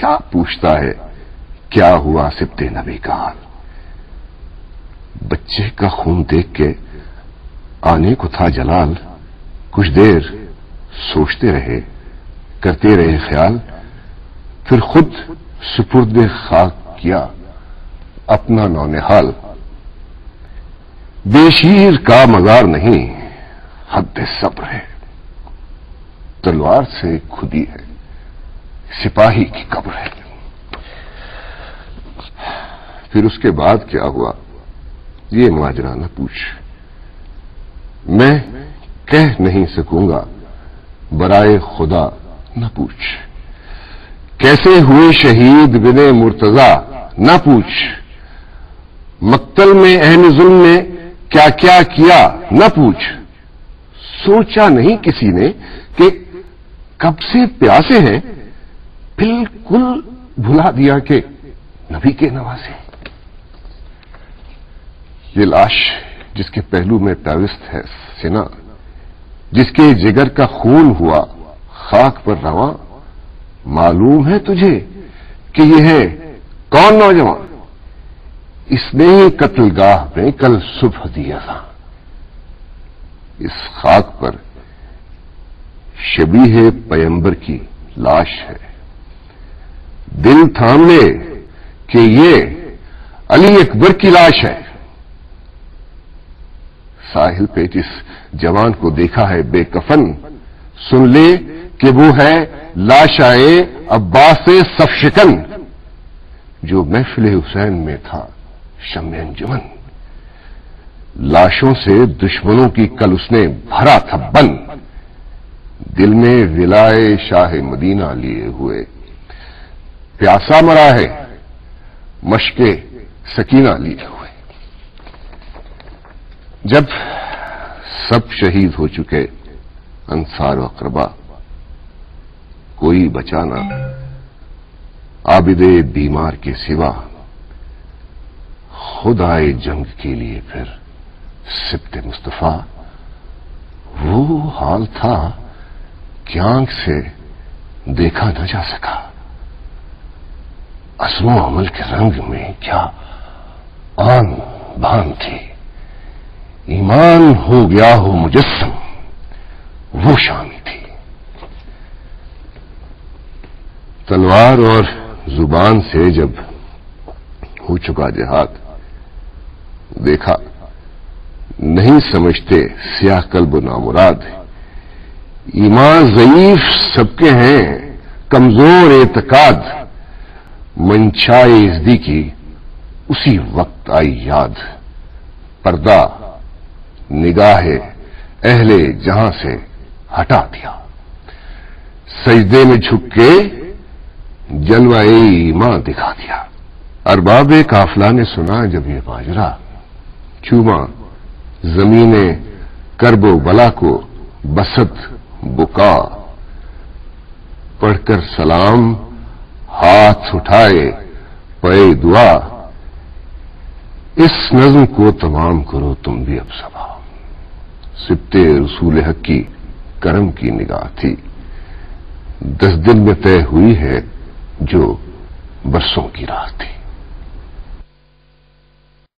کیا پوچھتا ہے کیا ہوا سبتے نبی کا حال؟ بچے کا خون دیکھ کے آنے کو تھا جلال، کچھ دیر سوچتے رہے، کرتے رہے خیال، پھر خود سپرد خاک کیا اپنا نونہال۔ بے شیر کا مزار نہیں، حد صبر ہے، تلوار سے کھدی ہے، سپاہی کی قبر ہے۔ پھر اس کے بعد کیا ہوا یہ ماجرا نہ پوچھ، میں کہہ نہیں سکوں گا برائے خدا نہ پوچھ، کیسے ہوئے شہید بن مرتضی نہ پوچھ، مقتل میں اہل ظلم نے کیا کیا کیا نہ پوچھ، سوچا نہیں کسی نے کہ کب سے پیاسے ہیں، بالکل بھلا دیا کہ نبی کے نواسے۔ یہ لاش جس کے پہلو میں پیوست ہے سنا، جس کے جگر کا خون ہوا خاک پر رواں، معلوم ہے تجھے کہ یہ ہے کون نوجوان؟ اس نے قتل گاہ میں کل صبح دیا تھا۔ اس خاک پر شبیہ پیمبر کی لاش ہے، دل تھام لے کہ یہ علی اکبر کی لاش ہے۔ ساحل پہ جس جوان کو دیکھا ہے بے کفن، سن لے کہ وہ ہے لاشائے عباس صف شکن، جو محفل حسین میں تھا شمع انجمن۔ لاشوں سے دشمنوں کی کل اس نے بھرا تھا بن، دل میں ولائے شاہ مدینہ لیے ہوئے، پیاسا مرا ہے مشق سکینہ لیے ہوئے۔ جب سب شہید ہو چکے انصار و اقربا، کوئی بچانا عابد بیمار کے سوا، خود آئے جنگ کے لیے پھر سبت مصطفیٰ۔ وہ حال تھا کہ آنکھ سے دیکھا نہ جا سکا، عزم و عمل کے رنگ میں کیا آن بان تھی، ایمان ہو گیا ہو مجسم وہ شامی تھی۔ تلوار اور زبان سے جب ہو چکا جہاد، دیکھا نہیں سمجھتے سیاہ قلب و نامراد، ایمان ضعیف سب کے ہیں کمزور اعتقاد، منشائے ازدی کی اسی وقت آئی یاد، پردہ نگاہ اہل جہاں سے ہٹا دیا، سجدے میں جھک کے جلوہ ایمان دکھا دیا۔ ارباب قافلہ نے سنا جب یہ ماجرا، چوما زمین کرب و بلا کو بسط بکا، پڑھ کر سلام ہاتھ اٹھائے پے دعا، اس نظم کو تمام کرو تم بھی اب صبا۔ سبت رسول حق کی کرم کی نگاہ تھی، 10 دن میں طے ہوئی ہے جو برسوں کی راہ تھی۔